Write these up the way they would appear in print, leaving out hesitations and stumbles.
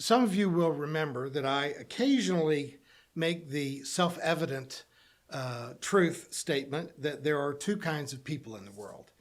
Some of you will remember that I occasionally make the self-evident truth statement that there are two kinds of people in the world.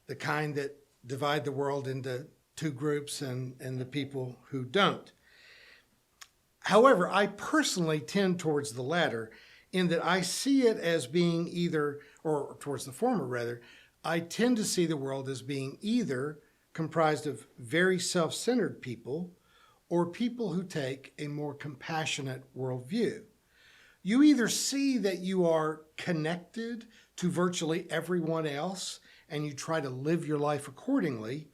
The kind that divide the world into two groups and the people who don't. However, I personally tend towards the latter in that I see it as being either, or towards the former rather, I tend to see the world as being either comprised of very self-centered people or people who take a more compassionate worldview. You either see that you are connected to virtually everyone else and you try to live your life accordingly,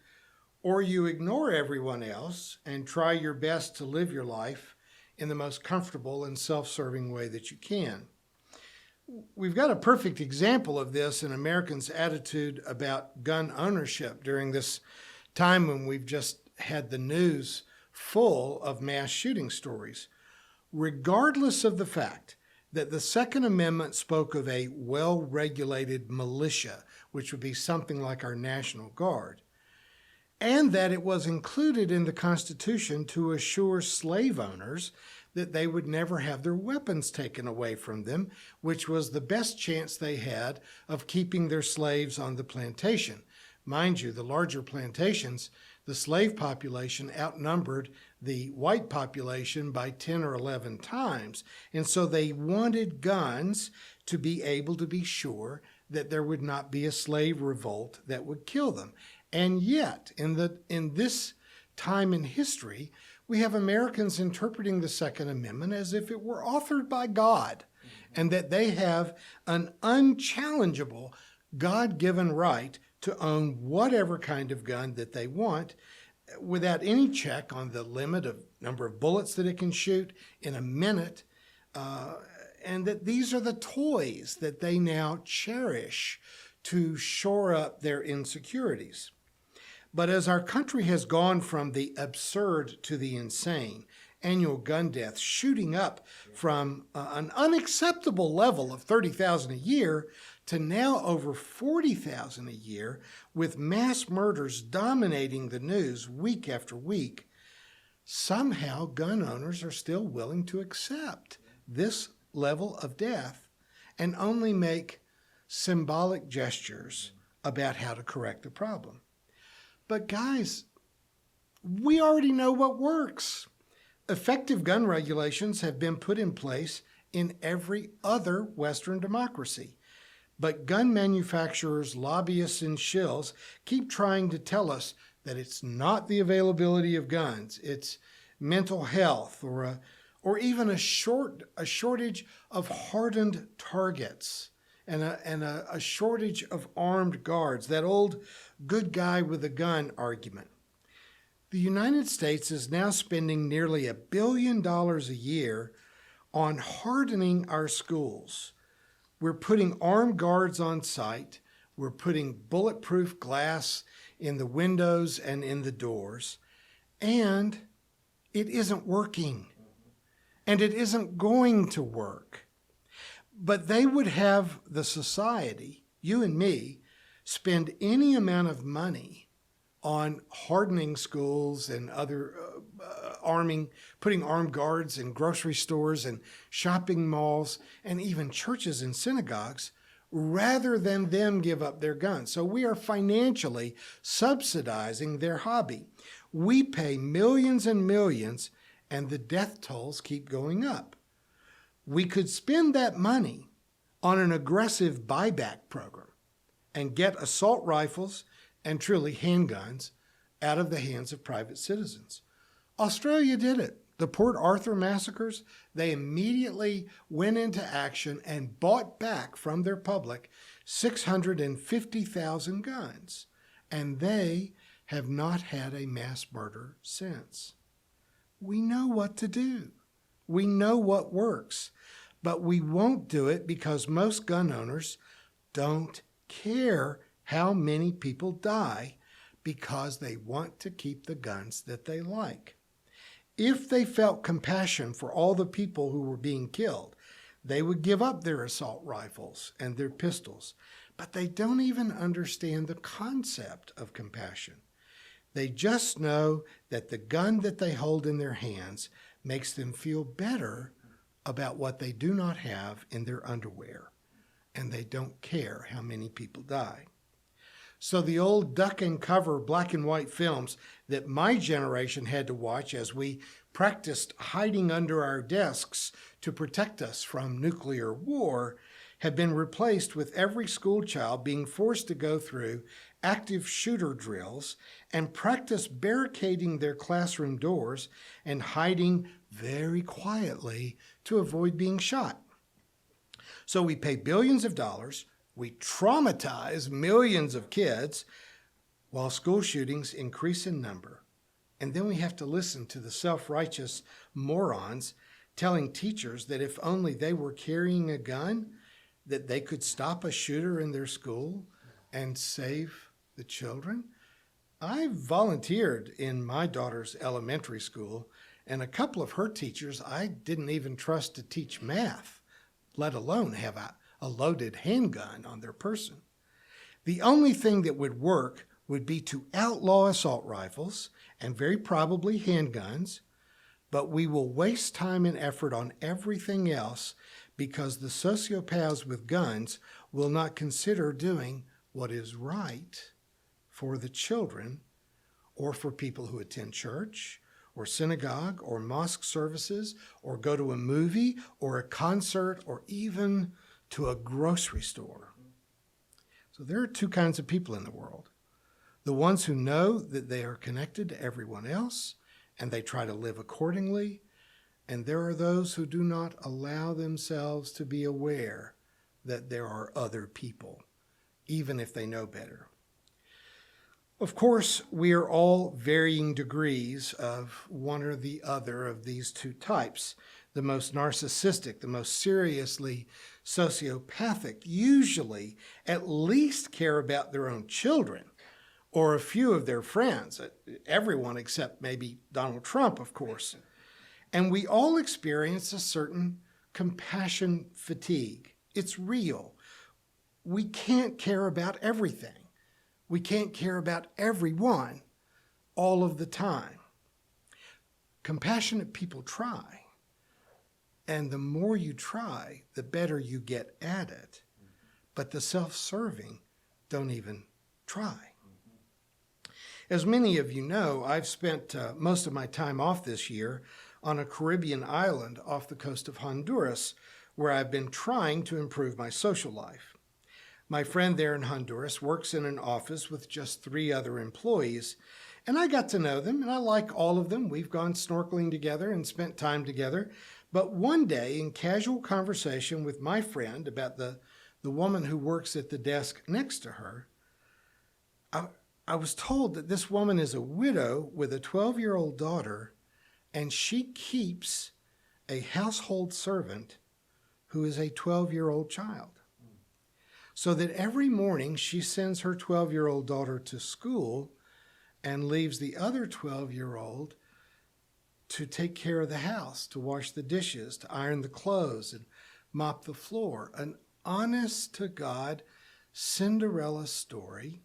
or you ignore everyone else and try your best to live your life in the most comfortable and self-serving way that you can. We've got a perfect example of this in Americans' attitude about gun ownership during this time when we've just had the news full of mass shooting stories. Regardless of the fact that the Second Amendment spoke of a well-regulated militia, which would be something like our National Guard, and that it was included in the Constitution to assure slave owners that they would never have their weapons taken away from them, which was the best chance they had of keeping their slaves on the plantation. Mind you, the larger plantations, the slave population outnumbered the white population by 10 or 11 times. And so they wanted guns to be able to be sure that there would not be a slave revolt that would kill them. And yet, in this time in history, we have Americans interpreting the Second Amendment as if it were authored by God, and that they have an unchallengeable God-given right to own whatever kind of gun that they want without any check on the limit of number of bullets that it can shoot in a minute, and that these are the toys that they now cherish to shore up their insecurities. But as our country has gone from the absurd to the insane, annual gun deaths shooting up from an unacceptable level of 30,000 a year to now over 40,000 a year, with mass murders dominating the news week after week, somehow gun owners are still willing to accept this level of death and only make symbolic gestures about how to correct the problem. But guys, we already know what works. Effective gun regulations have been put in place in every other Western democracy. But gun manufacturers, lobbyists, and shills keep trying to tell us that it's not the availability of guns, it's mental health or even a shortage of hardened targets and a shortage of armed guards, that old good guy with a gun argument. The United States is now spending nearly $1 billion a year on hardening our schools. We're putting armed guards on site. We're putting bulletproof glass in the windows and in the doors. And it isn't working. And it isn't going to work. But they would have the society, you and me, spend any amount of money on hardening schools and other putting armed guards in grocery stores and shopping malls and even churches and synagogues, rather than them give up their guns. So we are financially subsidizing their hobby. We pay millions and millions, and the death tolls keep going up. We could spend that money on an aggressive buyback program and get assault rifles and truly handguns out of the hands of private citizens. Australia did it. The Port Arthur massacres, they immediately went into action and bought back from their public 650,000 guns, and they have not had a mass murder since. We know what to do. We know what works, but we won't do it because most gun owners don't care how many people die because they want to keep the guns that they like. If they felt compassion for all the people who were being killed, they would give up their assault rifles and their pistols. But they don't even understand the concept of compassion. They just know that the gun that they hold in their hands makes them feel better about what they do not have in their underwear, and they don't care how many people die. So the old duck and cover black and white films that my generation had to watch as we practiced hiding under our desks to protect us from nuclear war have been replaced with every school child being forced to go through active shooter drills and practice barricading their classroom doors and hiding very quietly to avoid being shot. So we pay billions of dollars, we traumatize millions of kids while school shootings increase in number. And then we have to listen to the self-righteous morons telling teachers that if only they were carrying a gun, that they could stop a shooter in their school and save the children. I volunteered in my daughter's elementary school, and a couple of her teachers I didn't even trust to teach math, let alone have a loaded handgun on their person. The only thing that would work would be to outlaw assault rifles and very probably handguns, but we will waste time and effort on everything else because the sociopaths with guns will not consider doing what is right for the children or for people who attend church or synagogue or mosque services or go to a movie or a concert or even to a grocery store. So there are two kinds of people in the world. The ones who know that they are connected to everyone else and they try to live accordingly. And there are those who do not allow themselves to be aware that there are other people, even if they know better. Of course, we are all varying degrees of one or the other of these two types. The most narcissistic, the most seriously sociopathic, usually at least care about their own children or a few of their friends, everyone except maybe Donald Trump, of course. And we all experience a certain compassion fatigue. It's real. We can't care about everything. We can't care about everyone all of the time. Compassionate people try. And the more you try, the better you get at it. But the self-serving don't even try. As many of you know, I've spent most of my time off this year on a Caribbean island off the coast of Honduras, where I've been trying to improve my social life. My friend there in Honduras works in an office with just 3 other employees, and I got to know them, and I like all of them. We've gone snorkeling together and spent time together. But one day, in casual conversation with my friend about the woman who works at the desk next to her, I was told that this woman is a widow with a 12-year-old daughter, and she keeps a household servant who is a 12-year-old child. So that every morning she sends her 12-year-old daughter to school and leaves the other 12-year-old to take care of the house, to wash the dishes, to iron the clothes, and mop the floor. An honest-to-God Cinderella story.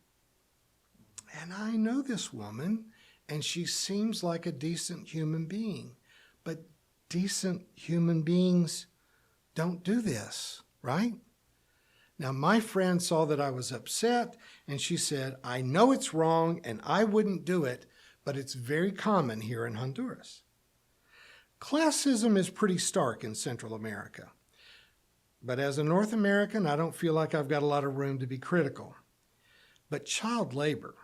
And I know this woman, and she seems like a decent human being. But decent human beings don't do this, right? Now, my friend saw that I was upset, and she said, I know it's wrong, and I wouldn't do it, but it's very common here in Honduras. Classism is pretty stark in Central America. But as a North American, I don't feel like I've got a lot of room to be critical. But child labor,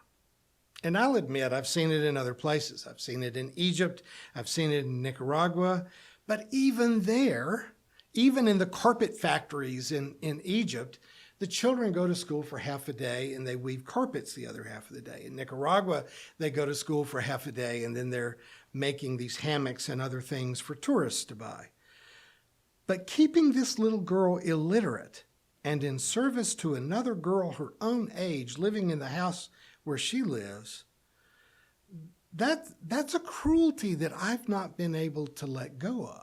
and I'll admit I've seen it in other places. I've seen it in Egypt, I've seen it in Nicaragua, but even there, even in the carpet factories in Egypt, the children go to school for half a day and they weave carpets the other half of the day. In Nicaragua, they go to school for half a day and then they're making these hammocks and other things for tourists to buy. But keeping this little girl illiterate and in service to another girl her own age living in the house where she lives, that's a cruelty that I've not been able to let go of.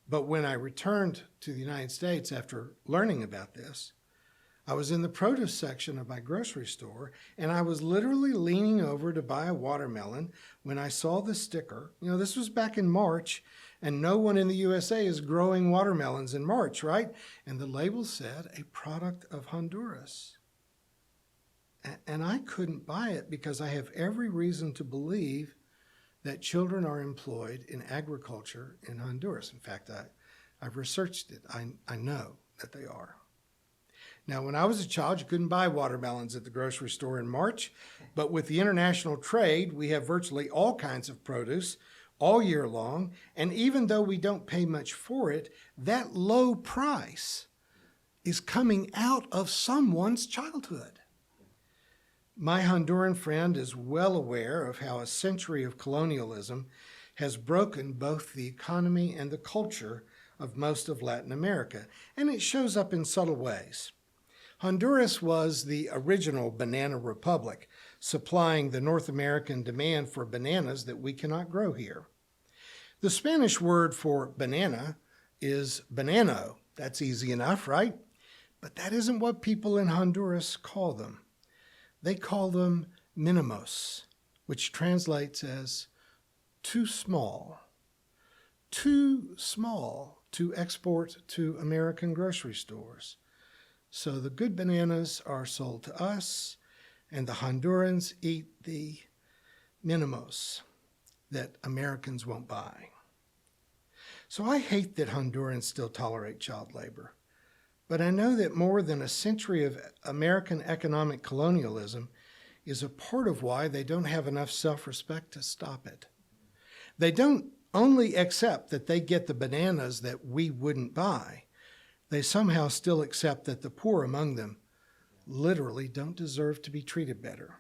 But when I returned to the United States after learning about this, I was in the produce section of my grocery store, and I was literally leaning over to buy a watermelon when I saw the sticker. This was back in March, and no one in the USA is growing watermelons in March, right? And the label said, a product of Honduras. And I couldn't buy it because I have every reason to believe that children are employed in agriculture in Honduras. In fact, I've researched it. I know that they are. Now, when I was a child, you couldn't buy watermelons at the grocery store in March, but with the international trade, we have virtually all kinds of produce all year long, and even though we don't pay much for it, that low price is coming out of someone's childhood. My Honduran friend is well aware of how a century of colonialism has broken both the economy and the culture of most of Latin America, and it shows up in subtle ways. Honduras was the original banana republic, supplying the North American demand for bananas that we cannot grow here. The Spanish word for banana is banano. That's easy enough, right? But that isn't what people in Honduras call them. They call them mínimos, which translates as too small to export to American grocery stores. So the good bananas are sold to us, and the Hondurans eat the mínimos that Americans won't buy. So I hate that Hondurans still tolerate child labor, but I know that more than a century of American economic colonialism is a part of why they don't have enough self-respect to stop it. They don't only accept that they get the bananas that we wouldn't buy, they somehow still accept that the poor among them literally don't deserve to be treated better.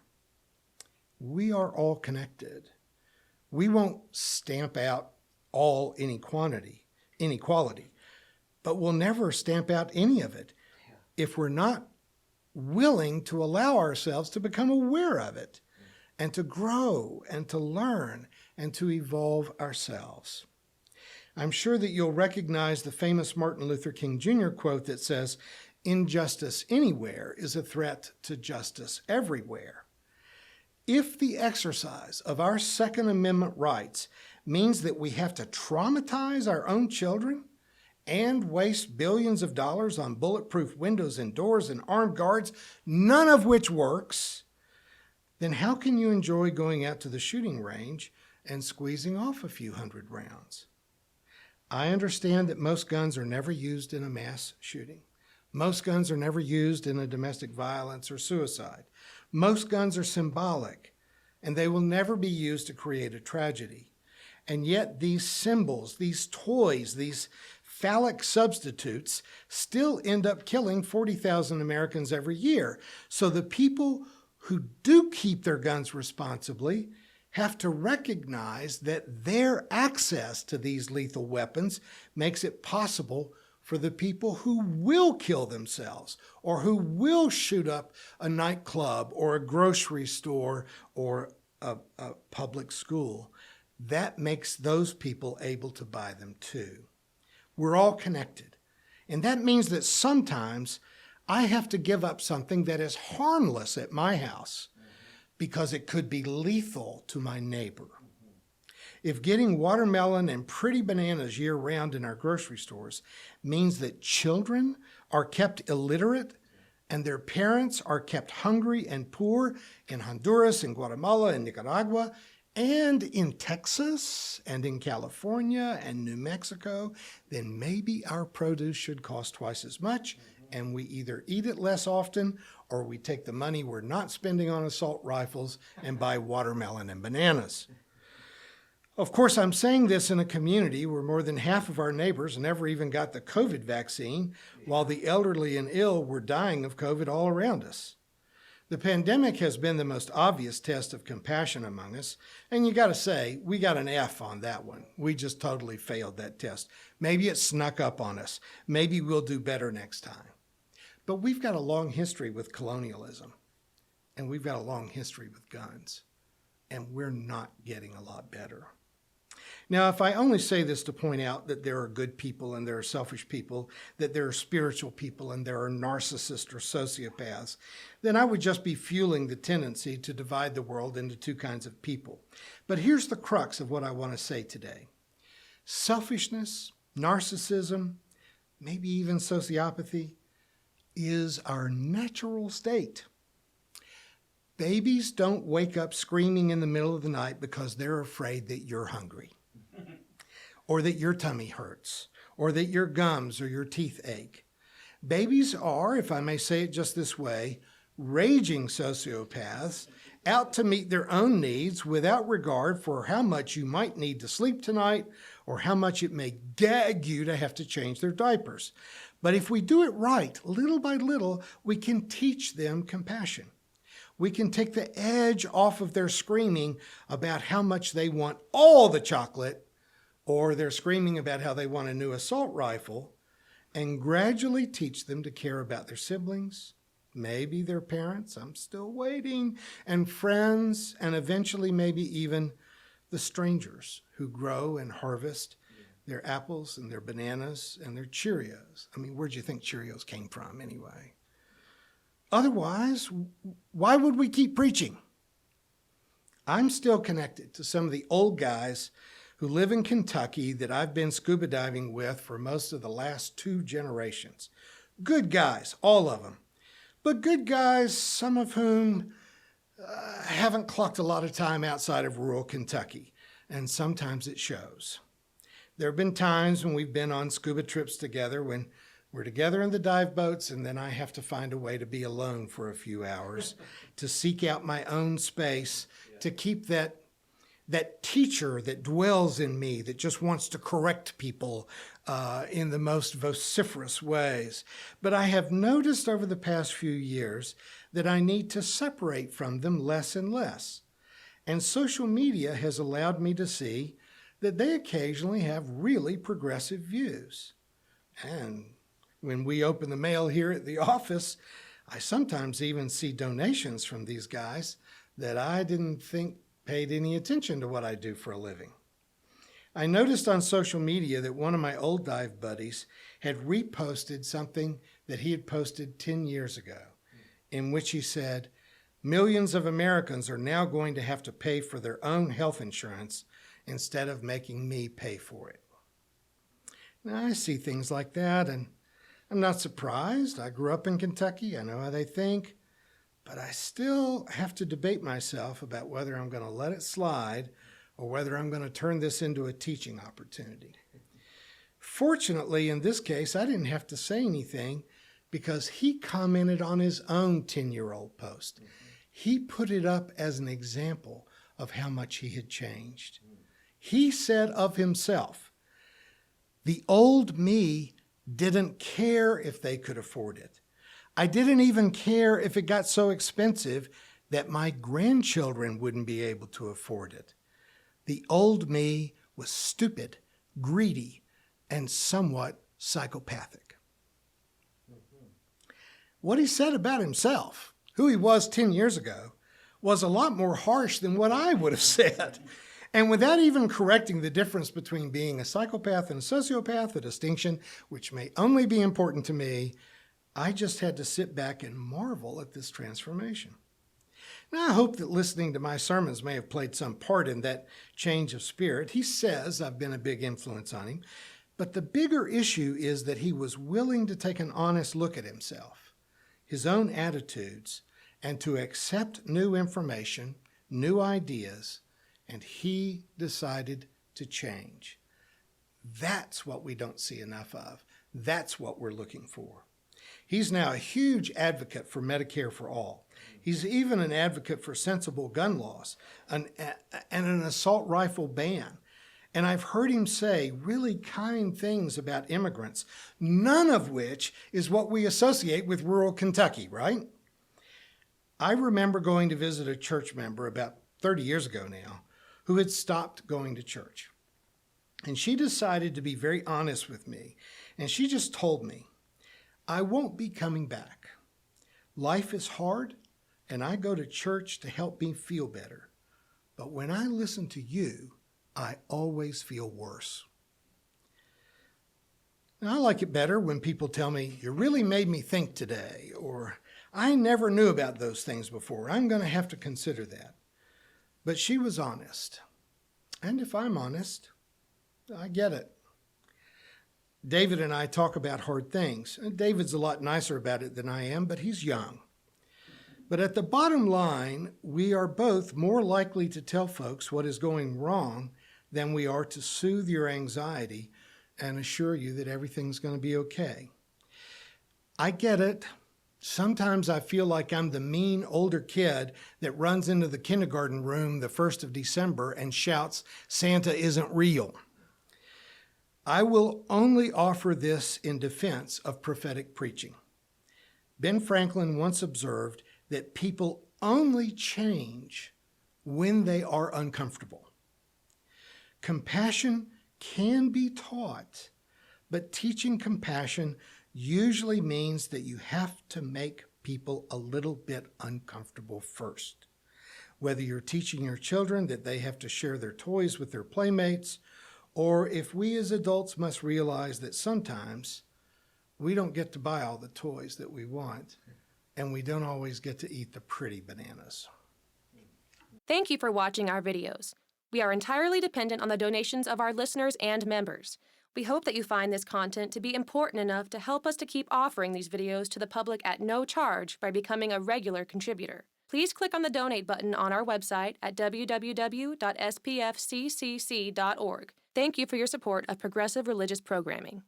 We are all connected. We won't stamp out all inequality, but we'll never stamp out any of it if we're not willing to allow ourselves to become aware of it and to grow and to learn and to evolve ourselves. I'm sure that you'll recognize the famous Martin Luther King Jr. quote that says, "Injustice anywhere is a threat to justice everywhere." If the exercise of our Second Amendment rights means that we have to traumatize our own children and waste billions of dollars on bulletproof windows and doors and armed guards, none of which works, then how can you enjoy going out to the shooting range and squeezing off a few hundred rounds? I understand that most guns are never used in a mass shooting. Most guns are never used in a domestic violence or suicide. Most guns are symbolic, and they will never be used to create a tragedy. And yet these symbols, these toys, these phallic substitutes still end up killing 40,000 Americans every year. So the people who do keep their guns responsibly have to recognize that their access to these lethal weapons makes it possible for the people who will kill themselves or who will shoot up a nightclub or a grocery store or a public school. That makes those people able to buy them too. We're all connected. And that means that sometimes I have to give up something that is harmless at my house because it could be lethal to my neighbor. If getting watermelon and pretty bananas year-round in our grocery stores means that children are kept illiterate and their parents are kept hungry and poor in Honduras, in Guatemala, in Nicaragua, and in Texas, and in California, and New Mexico, then maybe our produce should cost twice as much, and we either eat it less often or we take the money we're not spending on assault rifles and buy watermelon and bananas. Of course, I'm saying this in a community where more than half of our neighbors never even got the COVID vaccine, while the elderly and ill were dying of COVID all around us. The pandemic has been the most obvious test of compassion among us, and you got to say, we got an F on that one. We just totally failed that test. Maybe it snuck up on us. Maybe we'll do better next time. But we've got a long history with colonialism, and we've got a long history with guns, and we're not getting a lot better. Now, if I only say this to point out that there are good people and there are selfish people, that there are spiritual people and there are narcissists or sociopaths, then I would just be fueling the tendency to divide the world into two kinds of people. But here's the crux of what I want to say today. Selfishness, narcissism, maybe even sociopathy, is our natural state. Babies don't wake up screaming in the middle of the night because they're afraid that you're hungry, or that your tummy hurts, or that your gums or your teeth ache. Babies are, if I may say it just this way, raging sociopaths out to meet their own needs without regard for how much you might need to sleep tonight or how much it may gag you to have to change their diapers. But if we do it right, little by little, we can teach them compassion. We can take the edge off of their screaming about how much they want all the chocolate, or they're screaming about how they want a new assault rifle, and gradually teach them to care about their siblings, maybe their parents, I'm still waiting, and friends, and eventually maybe even the strangers who grow and harvest their apples and their bananas and their Cheerios. I mean, where'd you think Cheerios came from anyway? Otherwise, why would we keep preaching? I'm still connected to some of the old guys who live in Kentucky that I've been scuba diving with for most of the last 2 generations. Good guys, all of them. But good guys, some of whom haven't clocked a lot of time outside of rural Kentucky, and sometimes it shows. There have been times when we've been on scuba trips together when we're together in the dive boats, and then I have to find a way to be alone for a few hours to seek out my own space, to keep that teacher that dwells in me that just wants to correct people in the most vociferous ways. But I have noticed over the past few years that I need to separate from them less and less. And social media has allowed me to see that they occasionally have really progressive views. And when we open the mail here at the office, I sometimes even see donations from these guys that I didn't think paid any attention to what I do for a living. I noticed on social media that one of my old dive buddies had reposted something that he had posted 10 years ago, in which he said, "Millions of Americans are now going to have to pay for their own health insurance instead of making me pay for it." Now, I see things like that, and I'm not surprised. I grew up in Kentucky. I know how they think. But I still have to debate myself about whether I'm going to let it slide or whether I'm going to turn this into a teaching opportunity. Fortunately, in this case, I didn't have to say anything because he commented on his own 10-year-old post. He put it up as an example of how much he had changed. He said of himself, "The old me didn't care if they could afford it. I didn't even care if it got so expensive that my grandchildren wouldn't be able to afford it. The old me was stupid, greedy, and somewhat psychopathic." What he said about himself, who he was 10 years ago, was a lot more harsh than what I would have said. And without even correcting the difference between being a psychopath and a sociopath, a distinction which may only be important to me, I just had to sit back and marvel at this transformation. Now, I hope that listening to my sermons may have played some part in that change of spirit. He says I've been a big influence on him, but the bigger issue is that he was willing to take an honest look at himself, his own attitudes, and to accept new information, new ideas, and he decided to change. That's what we don't see enough of. That's what we're looking for. He's now a huge advocate for Medicare for all. He's even an advocate for sensible gun laws and an assault rifle ban. And I've heard him say really kind things about immigrants, none of which is what we associate with rural Kentucky, right? I remember going to visit a church member about 30 years ago now who had stopped going to church. And she decided to be very honest with me. And she just told me, "I won't be coming back. Life is hard, and I go to church to help me feel better. But when I listen to you, I always feel worse. Now, I like it better when people tell me, "You really made me think today," or "I never knew about those things before. I'm going to have to consider that." But she was honest. And if I'm honest, I get it. David and I talk about hard things. David's a lot nicer about it than I am, but he's young. But at the bottom line, we are both more likely to tell folks what is going wrong than we are to soothe your anxiety and assure you that everything's going to be okay. I get it. Sometimes I feel like I'm the mean older kid that runs into the kindergarten room the 1st of December and shouts, "Santa isn't real." I will only offer this in defense of prophetic preaching. Ben Franklin once observed that people only change when they are uncomfortable. Compassion can be taught, but teaching compassion usually means that you have to make people a little bit uncomfortable first. Whether you're teaching your children that they have to share their toys with their playmates, or if we as adults must realize that sometimes we don't get to buy all the toys that we want, and we don't always get to eat the pretty bananas. Thank you for watching our videos. We are entirely dependent on the donations of our listeners and members. We hope that you find this content to be important enough to help us to keep offering these videos to the public at no charge by becoming a regular contributor. Please click on the donate button on our website at www.spfccc.org. Thank you for your support of progressive religious programming.